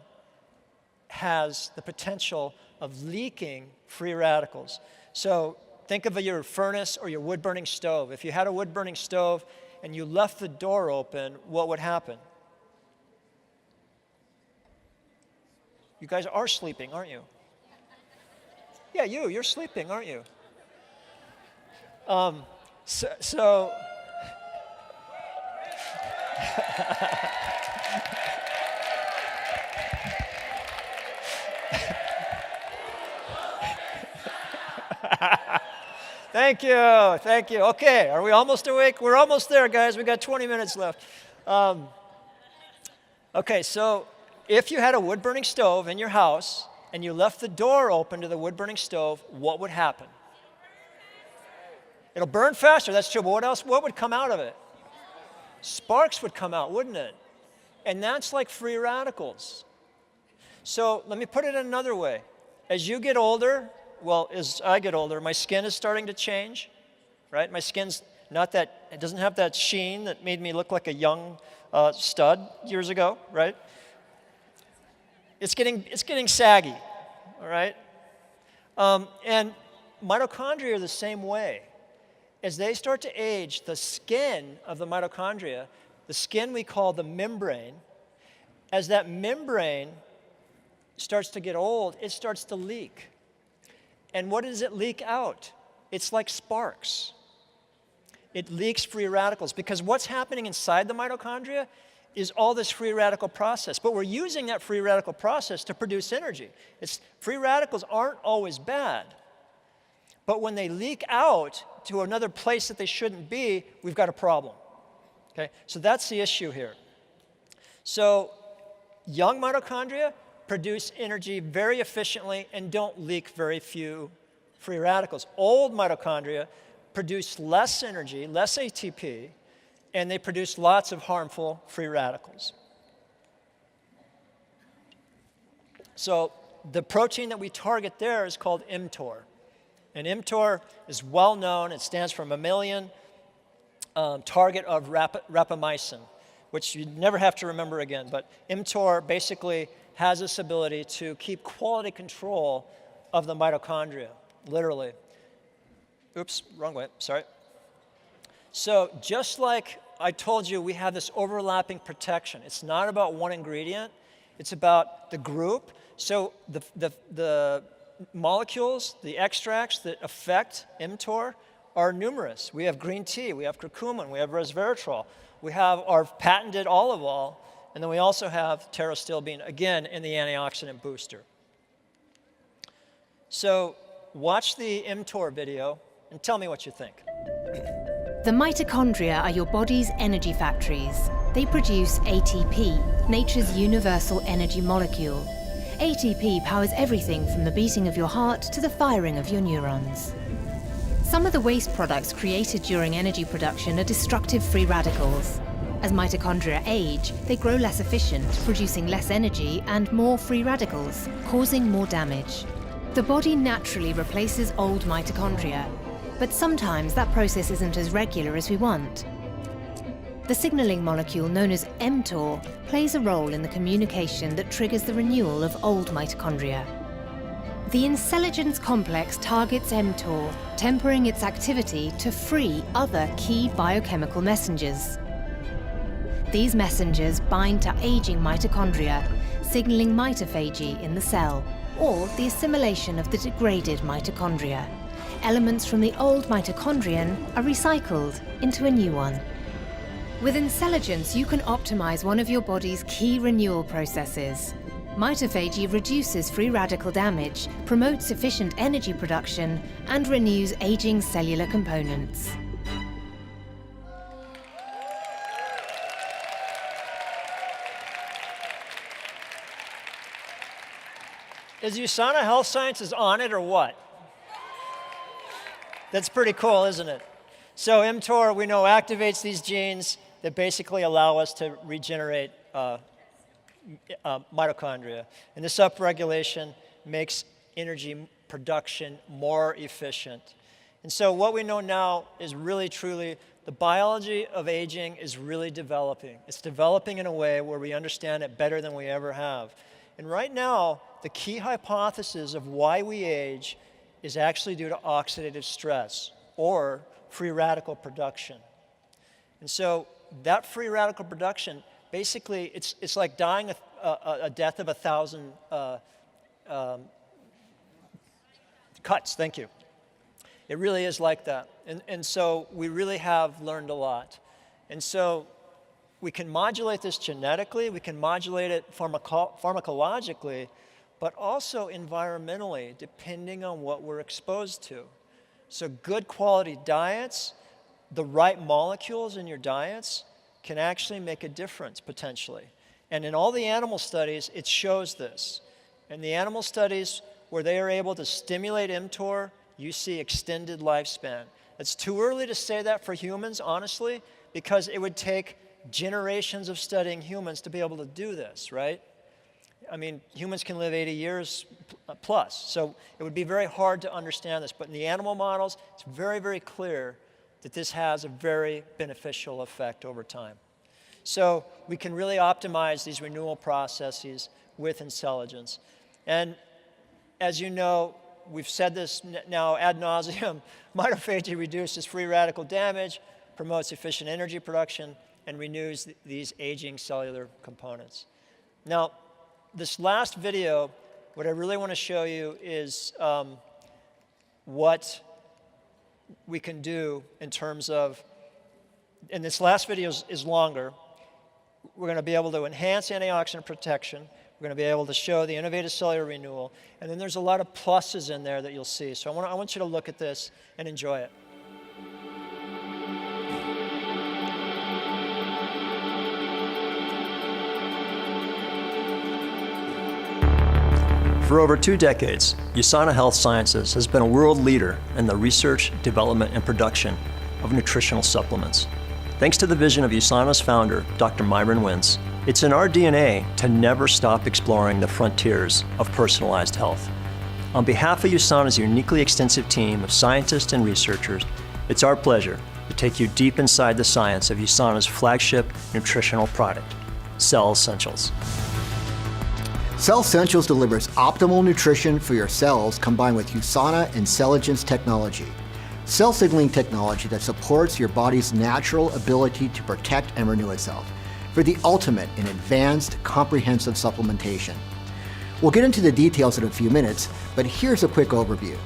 has the potential of leaking free radicals. So think of your furnace or your wood-burning stove. If you had a wood-burning stove and you left the door open, what would happen? You guys are sleeping, aren't you? Yeah, you're sleeping, aren't you? So Thank you, thank you. Okay, are we almost awake? We're almost there, guys. We got 20 minutes left. Okay, so if you had a wood-burning stove in your house and you left the door open to the wood-burning stove, what would happen? It'll burn faster, that's true, but what else? What would come out of it? Sparks would come out, wouldn't it? And that's like free radicals. So let me put it another way. As you get older, well, as I get older, my skin is starting to change, right? My skin's not that, it doesn't have that sheen that made me look like a young stud years ago, right? It's getting saggy, all right? And mitochondria are the same way. As they start to age, the skin of the mitochondria, the skin we call the membrane, as that membrane starts to get old, it starts to leak. And what does it leak out? It's like sparks. It leaks free radicals because what's happening inside the mitochondria is all this free radical process. But we're using that free radical process to produce energy. Free radicals aren't always bad. But when they leak out to another place that they shouldn't be, we've got a problem. Okay? So that's the issue here. So young mitochondria produce energy very efficiently and don't leak very few free radicals. Old mitochondria produce less energy, less ATP, and they produce lots of harmful free radicals. So the protein that we target there is called mTOR. And mTOR is well known. It stands for mammalian target of rapamycin, which you never have to remember again. But mTOR basically has this ability to keep quality control of the mitochondria, literally. Oops, wrong way, sorry. So just like I told you, we have this overlapping protection. It's not about one ingredient, it's about the group. So the molecules, the extracts that affect mTOR are numerous. We have green tea, we have curcumin, we have resveratrol, we have our patented olive oil, and then we also have pterostilbene, again, in the antioxidant booster. So watch the mTOR video and tell me what you think. The mitochondria are your body's energy factories. They produce ATP, nature's universal energy molecule. ATP powers everything from the beating of your heart to the firing of your neurons. Some of the waste products created during energy production are destructive free radicals. As mitochondria age, they grow less efficient, producing less energy and more free radicals, causing more damage. The body naturally replaces old mitochondria, but sometimes that process isn't as regular as we want. The signaling molecule known as mTOR plays a role in the communication that triggers the renewal of old mitochondria. The intelligence complex targets mTOR, tempering its activity to free other key biochemical messengers. These messengers bind to aging mitochondria, signaling mitophagy in the cell, or the assimilation of the degraded mitochondria. Elements from the old mitochondrion are recycled into a new one. With intelligence, you can optimize one of your body's key renewal processes. Mitophagy reduces free radical damage, promotes efficient energy production, and renews aging cellular components. Is USANA Health Sciences on it or what? That's pretty cool, isn't it? So mTOR, we know, activates these genes that basically allow us to regenerate mitochondria. And this upregulation makes energy production more efficient. And so what we know now is really, truly, the biology of aging is really developing. It's developing in a way where we understand it better than we ever have. And right now, the key hypothesis of why we age is actually due to oxidative stress or free radical production. And so that free radical production, basically, it's like dying a death of 1,000 cuts, thank you. It really is like that. And so we really have learned a lot. And so we can modulate this genetically, we can modulate it pharmacologically, but also environmentally, depending on what we're exposed to. So good quality diets, the right molecules in your diets can actually make a difference potentially. And in all the animal studies, it shows this. In the animal studies where they are able to stimulate mTOR, you see extended lifespan. It's too early to say that for humans, honestly, because it would take generations of studying humans to be able to do this, right? I mean, humans can live 80 years plus, so it would be very hard to understand this. But in the animal models, it's very, very clear that this has a very beneficial effect over time. So we can really optimize these renewal processes with InCelligence. And as you know, we've said this now ad nauseum, mitophagy reduces free radical damage, promotes efficient energy production, and renews these aging cellular components. Now, this last video, what I really want to show you is what we can do in terms of, and this last video is longer. We're going to be able to enhance antioxidant protection. We're going to be able to show the innovative cellular renewal. And then there's a lot of pluses in there that you'll see. So I want you to look at this and enjoy it. For over 2 decades, USANA Health Sciences has been a world leader in the research, development, and production of nutritional supplements. Thanks to the vision of USANA's founder, Dr. Myron Wentz, it's in our DNA to never stop exploring the frontiers of personalized health. On behalf of USANA's uniquely extensive team of scientists and researchers, it's our pleasure to take you deep inside the science of USANA's flagship nutritional product, CellSentials. CellSentials delivers optimal nutrition for your cells combined with USANA InCelligence technology, cell signaling technology that supports your body's natural ability to protect and renew itself, for the ultimate in advanced, comprehensive supplementation. We'll get into the details in a few minutes, but here's a quick overview.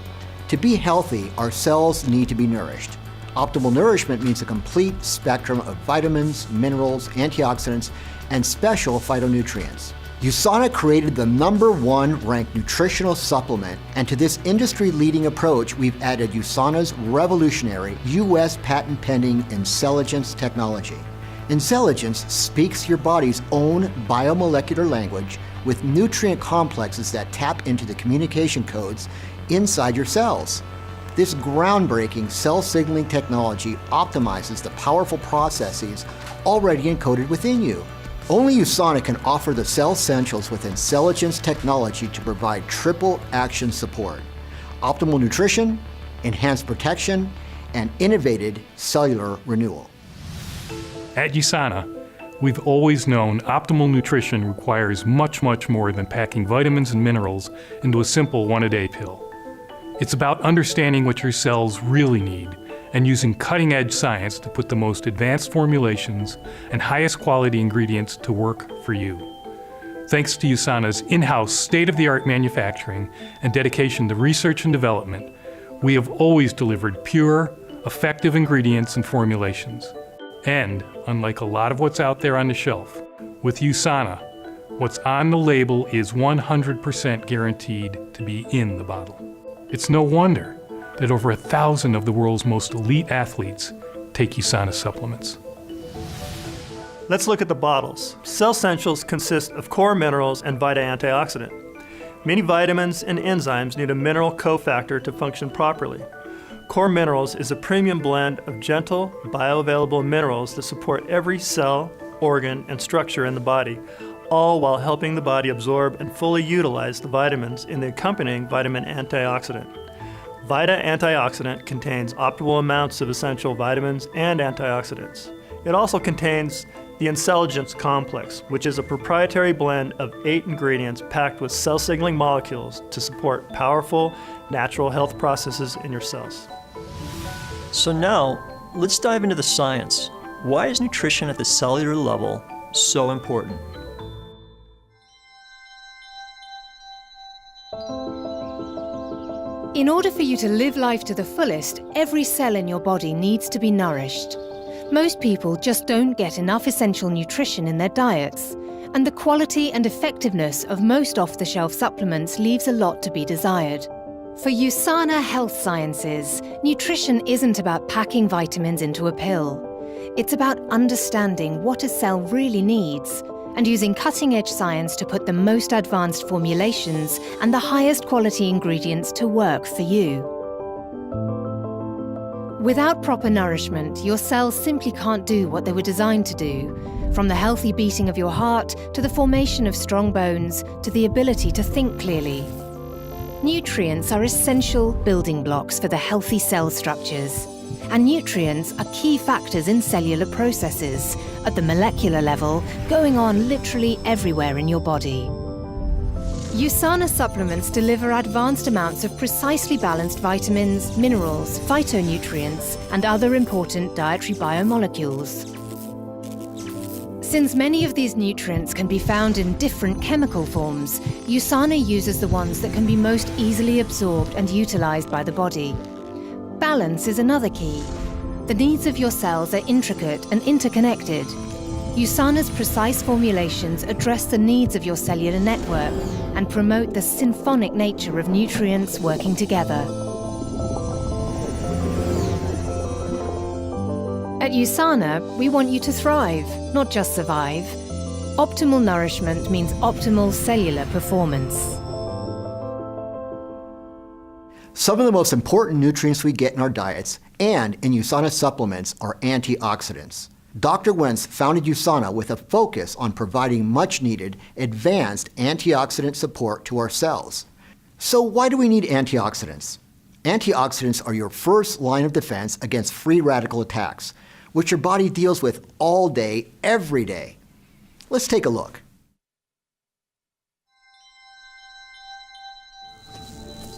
To be healthy, our cells need to be nourished. Optimal nourishment means a complete spectrum of vitamins, minerals, antioxidants, and special phytonutrients. USANA created the #1 ranked nutritional supplement, and to this industry-leading approach, we've added USANA's revolutionary U.S. patent-pending InCelligence technology. InCelligence speaks your body's own biomolecular language with nutrient complexes that tap into the communication codes inside your cells. This groundbreaking cell signaling technology optimizes the powerful processes already encoded within you. Only USANA can offer the CellSentials with InCelligence technology to provide triple action support: optimal nutrition, enhanced protection, and innovative cellular renewal. At USANA, we've always known optimal nutrition requires much, much more than packing vitamins and minerals into a simple one-a-day pill. It's about understanding what your cells really need and using cutting-edge science to put the most advanced formulations and highest quality ingredients to work for you. Thanks to USANA's in-house state-of-the-art manufacturing and dedication to research and development, we have always delivered pure, effective ingredients and formulations. And, unlike a lot of what's out there on the shelf, with USANA, what's on the label is 100% guaranteed to be in the bottle. It's no wonder that over 1,000 of the world's most elite athletes take USANA supplements. Let's look at the bottles. CellSentials consist of core minerals and Vita antioxidant. Many vitamins and enzymes need a mineral cofactor to function properly. Core Minerals is a premium blend of gentle, bioavailable minerals that support every cell, organ, and structure in the body, all while helping the body absorb and fully utilize the vitamins in the accompanying vitamin antioxidant. Vita antioxidant contains optimal amounts of essential vitamins and antioxidants. It also contains the the IntelliGence complex, which is a proprietary blend of 8 ingredients packed with cell signaling molecules to support powerful, natural health processes in your cells. So now, let's dive into the science. Why is nutrition at the cellular level so important? In order for you to live life to the fullest, every cell in your body needs to be nourished. Most people just don't get enough essential nutrition in their diets, and the quality and effectiveness of most off-the-shelf supplements leaves a lot to be desired. For USANA Health Sciences, nutrition isn't about packing vitamins into a pill. It's about understanding what a cell really needs and using cutting-edge science to put the most advanced formulations and the highest quality ingredients to work for you. Without proper nourishment, your cells simply can't do what they were designed to do, from the healthy beating of your heart to the formation of strong bones to the ability to think clearly. Nutrients are essential building blocks for the healthy cell structures, and nutrients are key factors in cellular processes at the molecular level, going on literally everywhere in your body. USANA supplements deliver advanced amounts of precisely balanced vitamins, minerals, phytonutrients, and other important dietary biomolecules. Since many of these nutrients can be found in different chemical forms, USANA uses the ones that can be most easily absorbed and utilized by the body. Balance is another key. The needs of your cells are intricate and interconnected. USANA's precise formulations address the needs of your cellular network and promote the symphonic nature of nutrients working together. At USANA, we want you to thrive, not just survive. Optimal nourishment means optimal cellular performance. Some of the most important nutrients we get in our diets and in USANA supplements are antioxidants. Dr. Wentz founded USANA with a focus on providing much-needed, advanced antioxidant support to our cells. So why do we need antioxidants? Antioxidants are your first line of defense against free radical attacks, which your body deals with all day, every day. Let's take a look.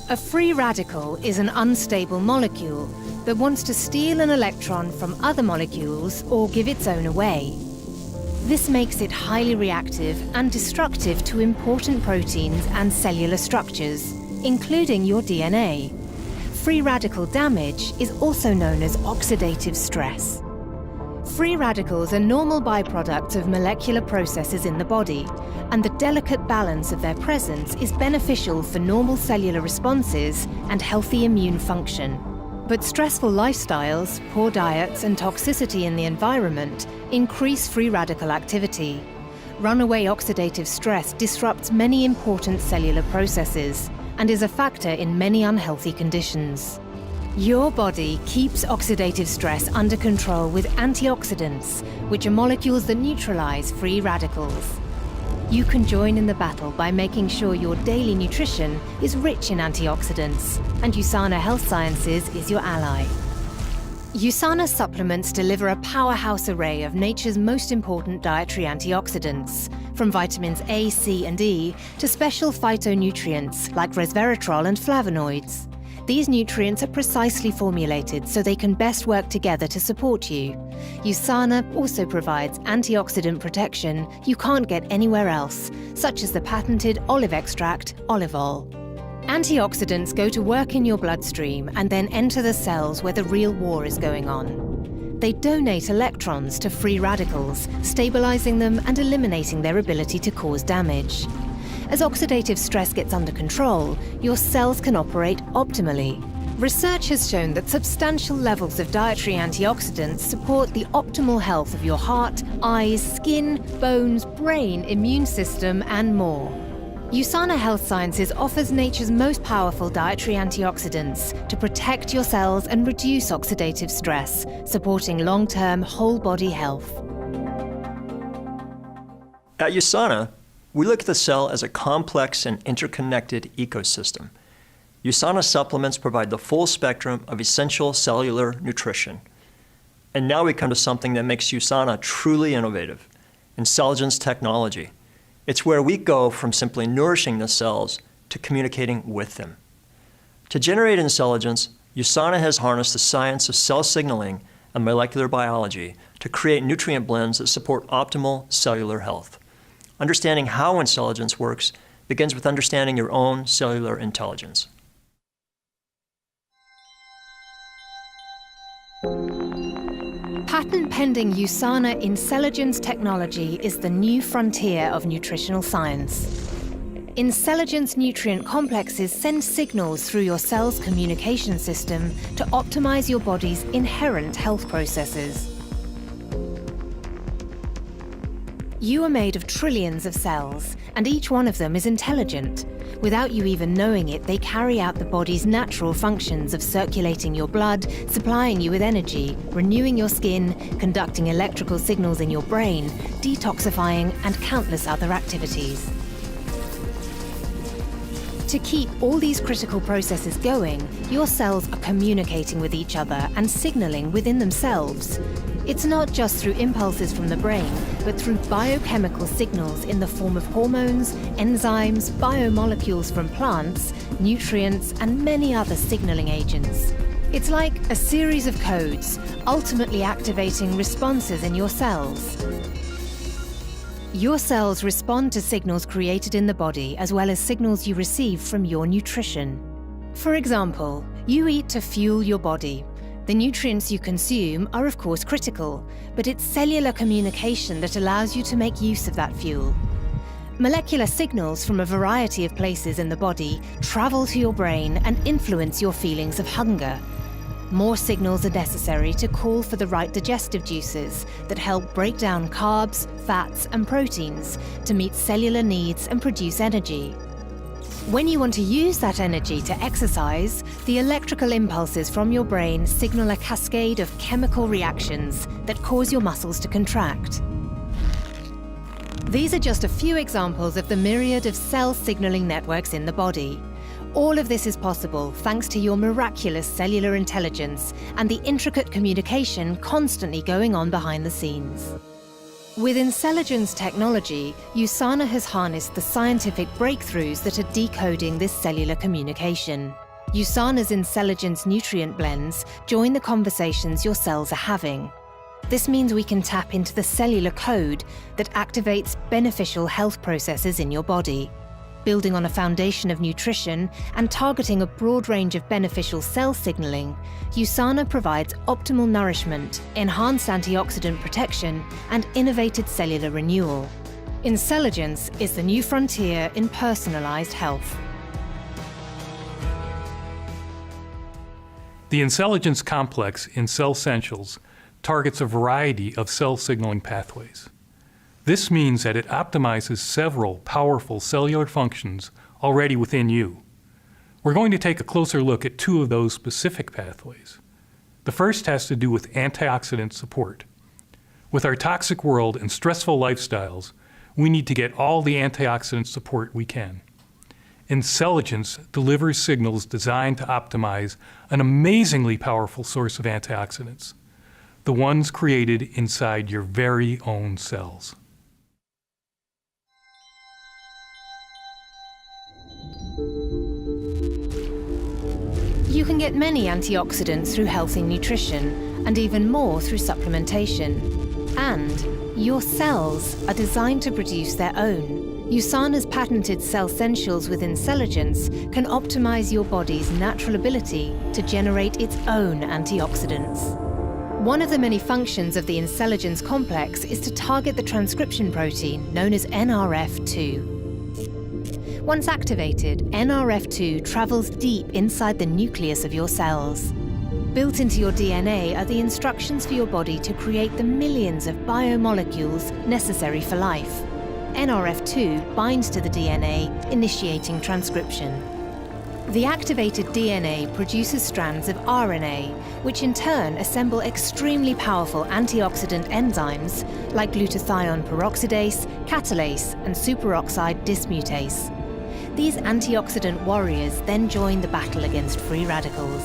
A free radical is an unstable molecule that wants to steal an electron from other molecules or give its own away. This makes it highly reactive and destructive to important proteins and cellular structures, including your DNA. Free radical damage is also known as oxidative stress. Free radicals are normal byproducts of molecular processes in the body, and the delicate balance of their presence is beneficial for normal cellular responses and healthy immune function. But stressful lifestyles, poor diets, and toxicity in the environment increase free radical activity. Runaway oxidative stress disrupts many important cellular processes and is a factor in many unhealthy conditions. Your body keeps oxidative stress under control with antioxidants, which are molecules that neutralize free radicals. You can join in the battle by making sure your daily nutrition is rich in antioxidants, and USANA Health Sciences is your ally. USANA supplements deliver a powerhouse array of nature's most important dietary antioxidants, from vitamins A, C, and E to special phytonutrients like resveratrol and flavonoids. These nutrients are precisely formulated so they can best work together to support you. USANA also provides antioxidant protection you can't get anywhere else, such as the patented olive extract, Olivol. Antioxidants go to work in your bloodstream and then enter the cells where the real war is going on. They donate electrons to free radicals, stabilizing them and eliminating their ability to cause damage. As oxidative stress gets under control, your cells can operate optimally. Research has shown that substantial levels of dietary antioxidants support the optimal health of your heart, eyes, skin, bones, brain, immune system, and more. USANA Health Sciences offers nature's most powerful dietary antioxidants to protect your cells and reduce oxidative stress, supporting long-term whole-body health. At USANA, we look at the cell as a complex and interconnected ecosystem. USANA supplements provide the full spectrum of essential cellular nutrition. And now we come to something that makes USANA truly innovative. intelligence technology. It's where we go from simply nourishing the cells to communicating with them. To generate intelligence, USANA has harnessed the science of cell signaling and molecular biology to create nutrient blends that support optimal cellular health. Understanding how intelligence works begins with understanding your own cellular intelligence. Patent-pending USANA intelligence technology is the new frontier of nutritional science. Intelligence nutrient complexes send signals through your cell's communication system to optimize your body's inherent health processes. You are made of trillions of cells, and each one of them is intelligent. Without you even knowing it, they carry out the body's natural functions of circulating your blood, supplying you with energy, renewing your skin, conducting electrical signals in your brain, detoxifying, and countless other activities. To keep all these critical processes going, your cells are communicating with each other and signaling within themselves. It's not just through impulses from the brain, but through biochemical signals in the form of hormones, enzymes, biomolecules from plants, nutrients, and many other signaling agents. It's like a series of codes, ultimately activating responses in your cells. Your cells respond to signals created in the body as well as signals you receive from your nutrition. For example, you eat to fuel your body. The nutrients you consume are of course critical, but it's cellular communication that allows you to make use of that fuel. Molecular signals from a variety of places in the body travel to your brain and influence your feelings of hunger. More signals are necessary to call for the right digestive juices that help break down carbs, fats, and proteins to meet cellular needs and produce energy. When you want to use that energy to exercise, the electrical impulses from your brain signal a cascade of chemical reactions that cause your muscles to contract. These are just a few examples of the myriad of cell signaling networks in the body. All of this is possible thanks to your miraculous cellular intelligence and the intricate communication constantly going on behind the scenes. With intelligence technology, USANA has harnessed the scientific breakthroughs that are decoding this cellular communication. USANA's intelligence nutrient blends join the conversations your cells are having. This means we can tap into the cellular code that activates beneficial health processes in your body. Building on a foundation of nutrition and targeting a broad range of beneficial cell signaling, USANA provides optimal nourishment, enhanced antioxidant protection, and innovative cellular renewal. Intelligence is the new frontier in personalized health. The intelligence complex in CellSentials targets a variety of cell signaling pathways. This means that it optimizes several powerful cellular functions already within you. We're going to take a closer look at two of those specific pathways. The first has to do with antioxidant support. With our toxic world and stressful lifestyles, we need to get all the antioxidant support we can. Intelligence delivers signals designed to optimize an amazingly powerful source of antioxidants, the ones created inside your very own cells. You can get many antioxidants through healthy nutrition, and even more through supplementation. And your cells are designed to produce their own. USANA's patented CellSentials with intelligence can optimize your body's natural ability to generate its own antioxidants. One of the many functions of the intelligence complex is to target the transcription protein known as NRF2. Once activated, NRF2 travels deep inside the nucleus of your cells. Built into your DNA are the instructions for your body to create the millions of biomolecules necessary for life. NRF2 binds to the DNA, initiating transcription. The activated DNA produces strands of RNA, which in turn assemble extremely powerful antioxidant enzymes like glutathione peroxidase, catalase, and superoxide dismutase. These antioxidant warriors then join the battle against free radicals.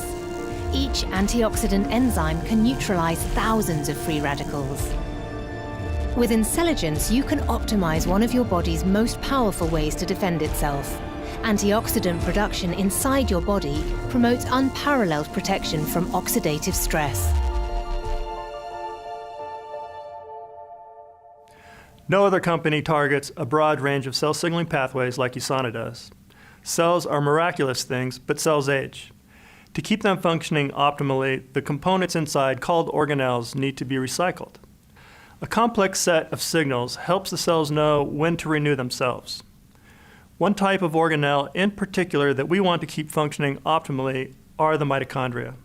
Each antioxidant enzyme can neutralize thousands of free radicals. With Intelligence, you can optimize one of your body's most powerful ways to defend itself. Antioxidant production inside your body promotes unparalleled protection from oxidative stress. No other company targets a broad range of cell signaling pathways like USANA does. Cells are miraculous things, but cells age. To keep them functioning optimally, the components inside, called organelles, need to be recycled. A complex set of signals helps the cells know when to renew themselves. One type of organelle in particular that we want to keep functioning optimally are the mitochondria.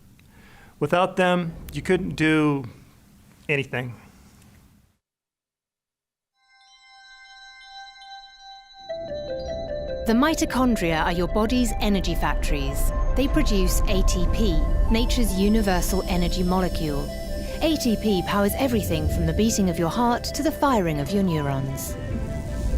Without them, you couldn't do anything. The mitochondria are your body's energy factories. They produce ATP, nature's universal energy molecule. ATP powers everything from the beating of your heart to the firing of your neurons.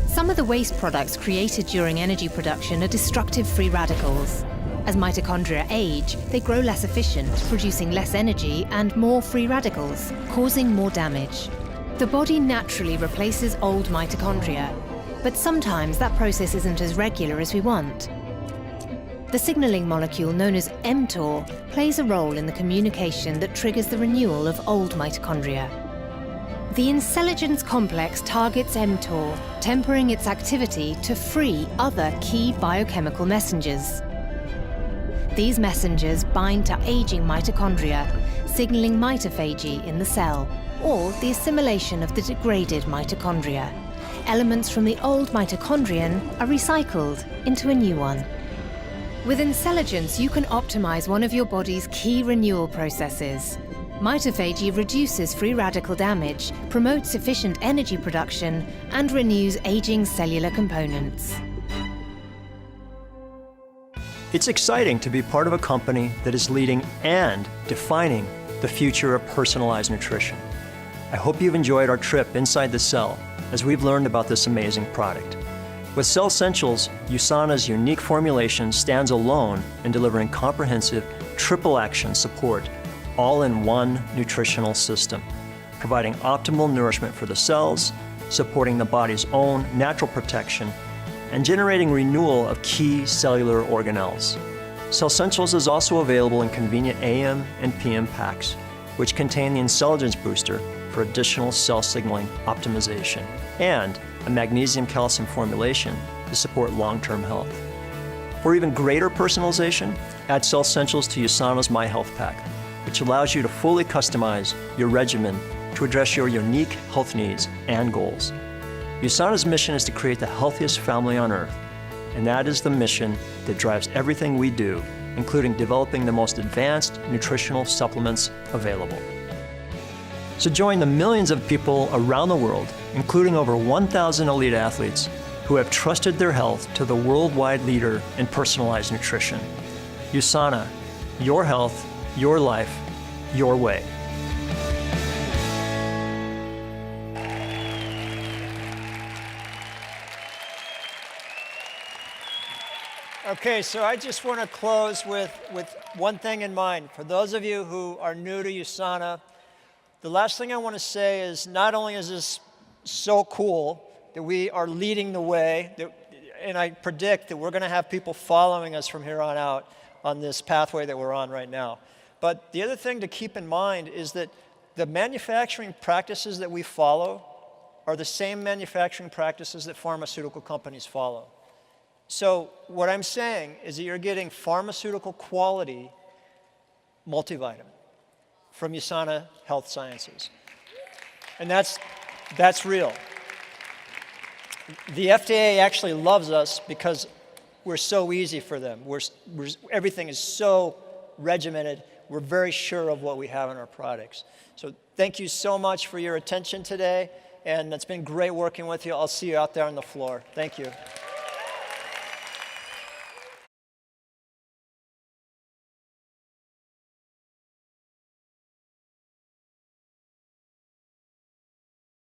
Some of the waste products created during energy production are destructive free radicals. As mitochondria age, they grow less efficient, producing less energy and more free radicals, causing more damage. The body naturally replaces old mitochondria, but sometimes that process isn't as regular as we want. The signaling molecule known as mTOR plays a role in the communication that triggers the renewal of old mitochondria. The Intelligence complex targets mTOR, tempering its activity to free other key biochemical messengers. These messengers bind to aging mitochondria, signaling mitophagy in the cell, or the assimilation of the degraded mitochondria. Elements from the old mitochondrion are recycled into a new one. With Intelligence, you can optimize one of your body's key renewal processes. Mitophagy reduces free radical damage, promotes efficient energy production, and renews aging cellular components. It's exciting to be part of a company that is leading and defining the future of personalized nutrition. I hope you've enjoyed our trip inside the cell as we've learned about this amazing product. With CellSentials, USANA's unique formulation stands alone in delivering comprehensive triple action support, all in one nutritional system, providing optimal nourishment for the cells, supporting the body's own natural protection, and generating renewal of key cellular organelles. CellSentials is also available in convenient AM and PM packs, which contain the Intelligence Booster for additional cell signaling optimization, and a magnesium-calcium formulation to support long-term health. For even greater personalization, add CellSentials to USANA's My Health Pack, which allows you to fully customize your regimen to address your unique health needs and goals. USANA's mission is to create the healthiest family on earth, and that is the mission that drives everything we do, including developing the most advanced nutritional supplements available. So join the millions of people around the world, including over 1,000 elite athletes, who have trusted their health to the worldwide leader in personalized nutrition. USANA, your health, your life, your way. Okay, so I just want to close with one thing in mind. For those of you who are new to USANA, the last thing I want to say is not only is this so cool that we are leading the way, and I predict that we're going to have people following us from here on out on this pathway that we're on right now. But the other thing to keep in mind is that the manufacturing practices that we follow are the same manufacturing practices that pharmaceutical companies follow. So what I'm saying is that you're getting pharmaceutical quality multivitamin from USANA Health Sciences. And that's real. The FDA actually loves us because we're so easy for them. Everything is so regimented. We're very sure of what we have in our products. So thank you so much for your attention today, and it's been great working with you. I'll see you out there on the floor. Thank you.